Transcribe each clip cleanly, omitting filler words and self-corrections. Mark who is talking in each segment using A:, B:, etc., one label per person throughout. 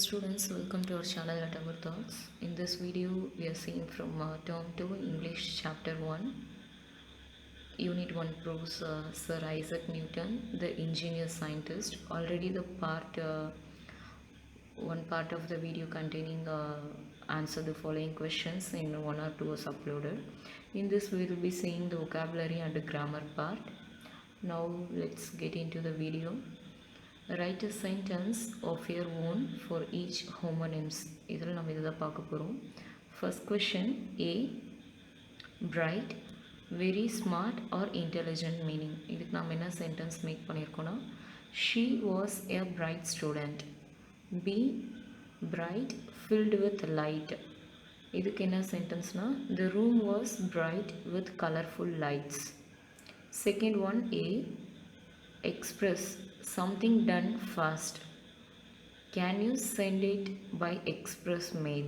A: students, welcome to our channel at Our Thoughts. In this video, we are seeing from Term 2 English Chapter 1, Unit 1 proves Sir Isaac Newton, the ingenious scientist. Already the one part of the video containing answer the following questions in 1 or 2 was uploaded. In this, we will be seeing the vocabulary and the grammar part. Now, let's get into the video. Write a sentence of your own for each homonyms. இதில் நம்ம இதை பார்க்க போகிறோம். First question A. Bright, very smart or intelligent meaning. இதுக்கு நாம் என்ன sentence make பண்ணியிருக்கோன்னா She was a bright student. B. Bright, filled with light. இதுக்கு என்ன sentenceனா The room was bright with colorful lights. Second one A. Express, something done fast. Can you send it by express mail?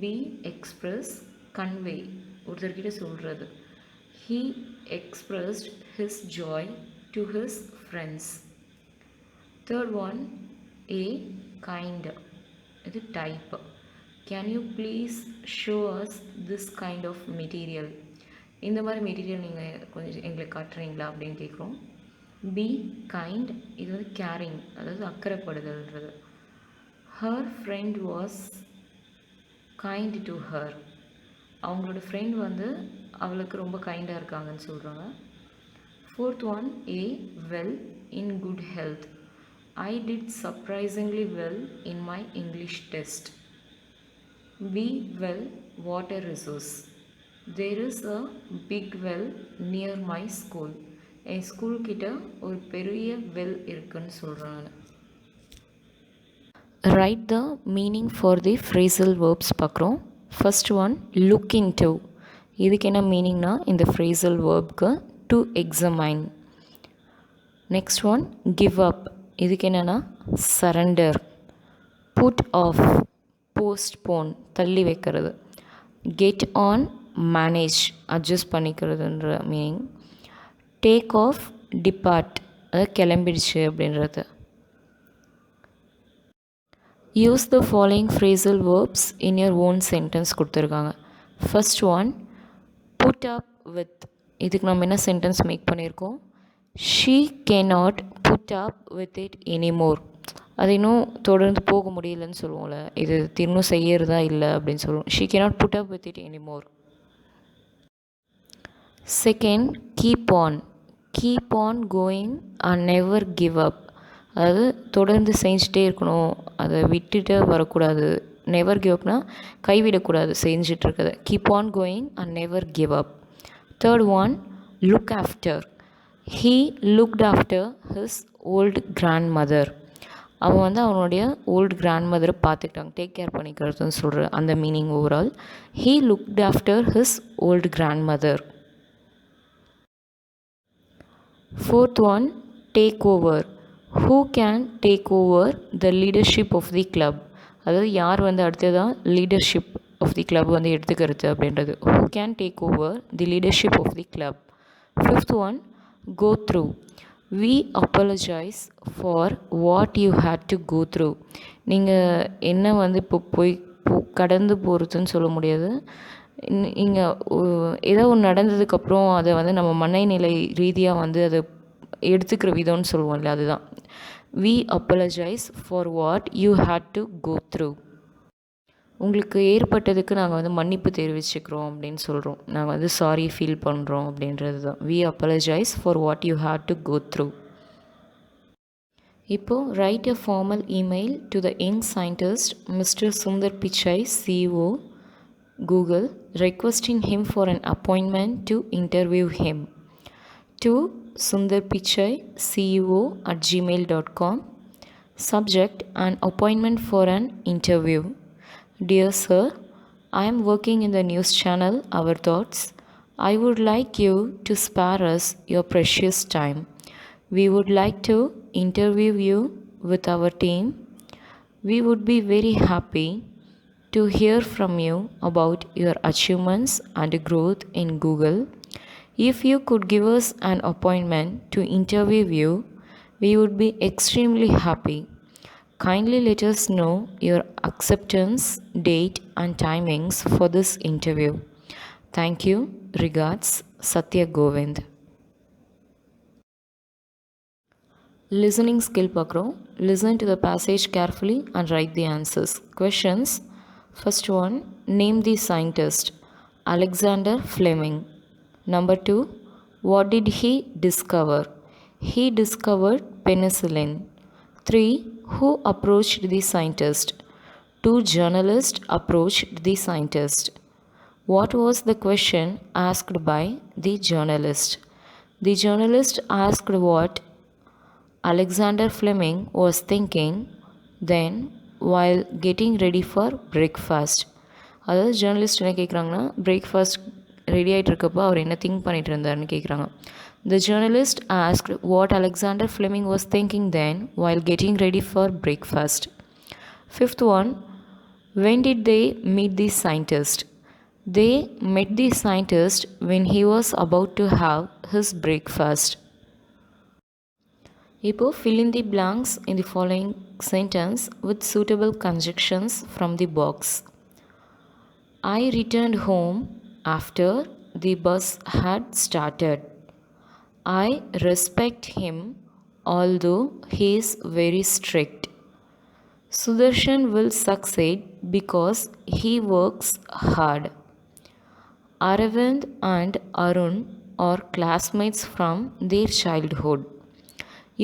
A: B. Express, convey, ஒருத்தர்கிட்ட சொல்கிறது. He expressed his joy to his friends. Third one A. Kind, இது type. Can you please show us this kind of material? இந்த மாதிரி material நீங்கள் கொஞ்சம் எங்களுக்கு காட்டுறீங்களா அப்படின்னு கேட்குறோம். பி கைண்ட், இது வந்து கேரிங், அதாவது அக்கறைப்படுதல்ன்றது. Her friend was kind to her, அவங்களோட ஃப்ரெண்ட் வந்து அவளுக்கு ரொம்ப கைண்டாக இருக்காங்கன்னு சொல்கிறாங்க. Fourth one A. Well, in good health. I did surprisingly well in my English test. B well, water resource. There is a big well near my school. என் ஸ்கூல்கிட்ட ஒரு பெரிய வெல் இருக்குன்னு சொல்கிறாங்க. Write the meaning for the phrasal verbs பார்க்குறோம். First one look into. இதுக்கு என்ன மீனிங்னா இந்த ஃப்ரேசல் வேர்ப்க்கு to examine. Next one give up. இதுக்கு என்னென்னா சரண்டர். புட் ஆஃப், போஸ்ட்போன், தள்ளி வைக்கிறது. கெட் ஆன், மேனேஜ், அட்ஜஸ்ட் பண்ணிக்கிறதுன்ற மீனிங். டேக் ஆஃப், டிபார்ட், அது கிளம்பிடுச்சு அப்படின்றது. Use the following phrasal verbs in your own sentence கொடுத்துருக்காங்க. First one put up with. இதுக்கு நம்ம என்ன சென்டென்ஸ் மேக் பண்ணியிருக்கோம்? She cannot put up with it anymore. அது இன்னும் தொடர்ந்து போக முடியலன்னு சொல்லுவோம்ல, இது இன்னும் செய்யறதா இல்லை அப்படின்னு சொல்லுவோம். She cannot put up with it anymore. Second keep on. Keep on going and never give up. அதாவது தொடர்ந்து செஞ்சுட்டே இருக்கணும், அதை விட்டுட்டு வரக்கூடாது. நெவர் கிவ் அப்னா கைவிடக்கூடாது செஞ்சிட்ருக்கதை. Keep on going and never give up. Third one look after. He looked after his old grandmother. அவன் வந்து அவனுடைய ஓல்டு கிராண்ட் மதரை பார்த்துக்கிட்டாங்க, டேக் கேர் பண்ணிக்கிறதுன்னு சொல்கிற அந்த meaning overall. He looked after his old grandmother. Fourth one, take over. Who can take over the leadership of the club? அதாவது யார் வந்து அடுத்ததான் லீடர்ஷிப் ஆஃப் தி கிளப் வந்து எடுத்துக்கிறது அப்படின்றது. Who can take over the leadership of the club? Fifth one, go through. We apologize for what you had to go through. நீங்கள் என்ன வந்து இப்போ கடந்து போகிறதுன்னு சொல்ல முடியாது. இங்கே ஏதோ ஒன்று நடந்ததுக்கப்புறம் அதை வந்து நம்ம மனநிலை ரீதியாக வந்து அதை எடுத்துக்கிற விதம்னு சொல்லுவோம்ல, அதுதான். We apologise for what you had to go through. உங்களுக்கு ஏற்பட்டதுக்கு நாங்கள் வந்து மன்னிப்பு தெரிவிச்சுக்கிறோம் அப்படின்னு சொல்கிறோம். நாங்கள் வந்து சாரி ஃபீல் பண்ணுறோம் அப்படின்றது தான். We apologise for what you had to go through. இப்போது write a formal email to the young scientist mister Sundar Pichai, CEO Google, requesting him for an appointment to interview him. To Sundar Pichai, CEO @gmail.com. Subject, an appointment for an interview. Dear Sir, I am working in the news channel Our Thoughts. I would like you to spare us your precious time. We would like to interview you with our team. We would be very happy to hear from you about your achievements and growth in Google. If you could give us an appointment to interview you, we would be extremely happy. Kindly let us know your acceptance, date, and timings for this interview. Thank you. Regards, Satya Govind. Listening skill pakro. Listen to the passage carefully and write the answers. Questions. First one, name the scientist. Alexander Fleming. Number 2, what did he discover? He discovered penicillin. 3, who approached the scientist? 2 journalists approached the scientist. What was the question asked by the journalist? The journalist asked what Alexander Fleming was thinking then while getting ready for breakfast. அதாவது journalist என்ன கேட்குறாங்கன்னா breakfast ready ஆகிட்டு இருக்கப்போ அவர் என்ன think பண்ணிட்டு இருந்தாருன்னு கேட்குறாங்க. The journalist asked what Alexander Fleming was thinking then while getting ready for breakfast. Fifth one, when did they meet the scientist? They met the scientist when he was about to have his breakfast. இப்போ fill in the blanks in the following sentence with suitable conjunctions from the box. I returned home after the bus had started. I respect him although he is very strict. Sudarshan will succeed because he works hard. Aravind and Arun are classmates from their childhood.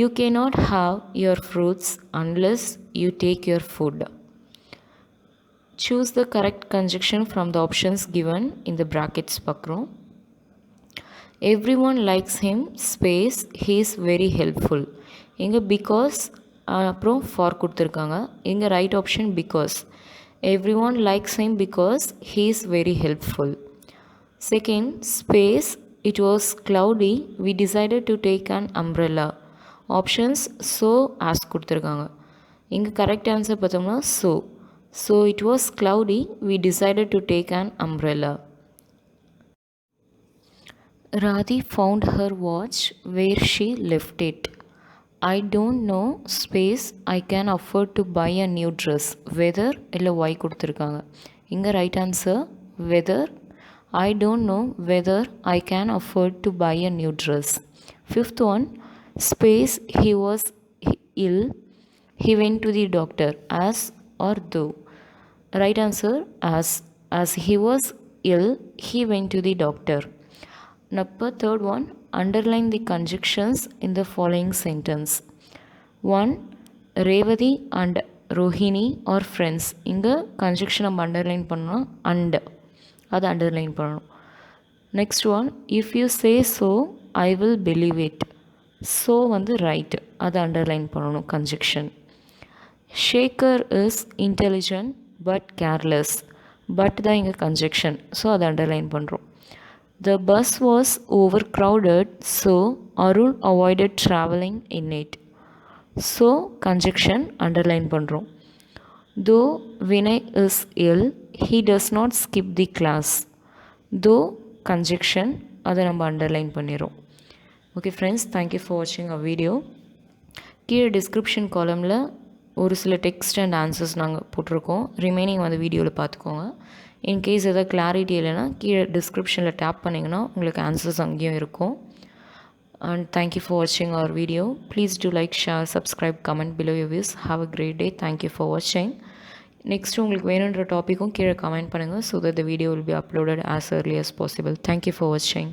A: You cannot have your fruits unless you take your food. Choose the correct conjunction from the options given in the brackets pakro. Everyone likes him space he is very helpful. இங்கே because அப்புறம் for கொடுத்துருக்காங்க. இங்கே right option because. Everyone likes him because he is very helpful. Second, space, it was cloudy. We decided to take an umbrella. Options so as கொடுத்துருக்காங்க. இங்கே correct answer பார்த்தோம்னா so it was cloudy, we decided to take an umbrella. Radhi found her watch where she left it. I don't know space I can afford to buy a new dress. Whether இல்லை why கொடுத்துருக்காங்க. இங்கே right answer whether. I don't know whether I can afford to buy a new dress. Fifth one, space, he was ill, he went to the doctor. As or though. Right answer as he was ill, he went to the doctor. Number third one, underline the conjunctions in the following sentence. 1, Revati and Rohini are friends. இங்கே conjunction நம்ம underline பண்ணணும் and அதை underline பண்ணணும். Next one, if you say so, I will believe it. So வந்து right, அதை underline பண்ணணும் conjunction. Shaker is intelligent but careless. But தான் இங்கே conjunction, so அதை underline பண்ணுறோம். The bus was overcrowded, so Arun avoided traveling in it. So conjunction underline பண்ணுறோம். Though Vinay is ill, he does not skip the class. Though conjunction, அதை நம்ம underline பண்ணிடுறோம். Okay friends, thank you for watching our video. கீழே description காலமில் ஒரு சில text and answers நாங்கள் போட்டிருக்கோம். Remaining வந்து வீடியோவில் பார்த்துக்கோங்க. இன்கேஸ் எதாவது கிளாரிட்டி இல்லைன்னா கீழே டிஸ்கிரிப்ஷனில் டேப் பண்ணிங்கன்னா உங்களுக்கு ஆன்சர்ஸ் அங்கேயும் இருக்கும். And thank you for watching our video. Please do like, share, subscribe, comment below your views. Have a great day. Thank you for watching. Next உங்களுக்கு வேணுன்ற டாப்பிக்கும் கீழே கமெண்ட் பண்ணுங்கள் so that the video will be uploaded as early as possible. Thank you for watching.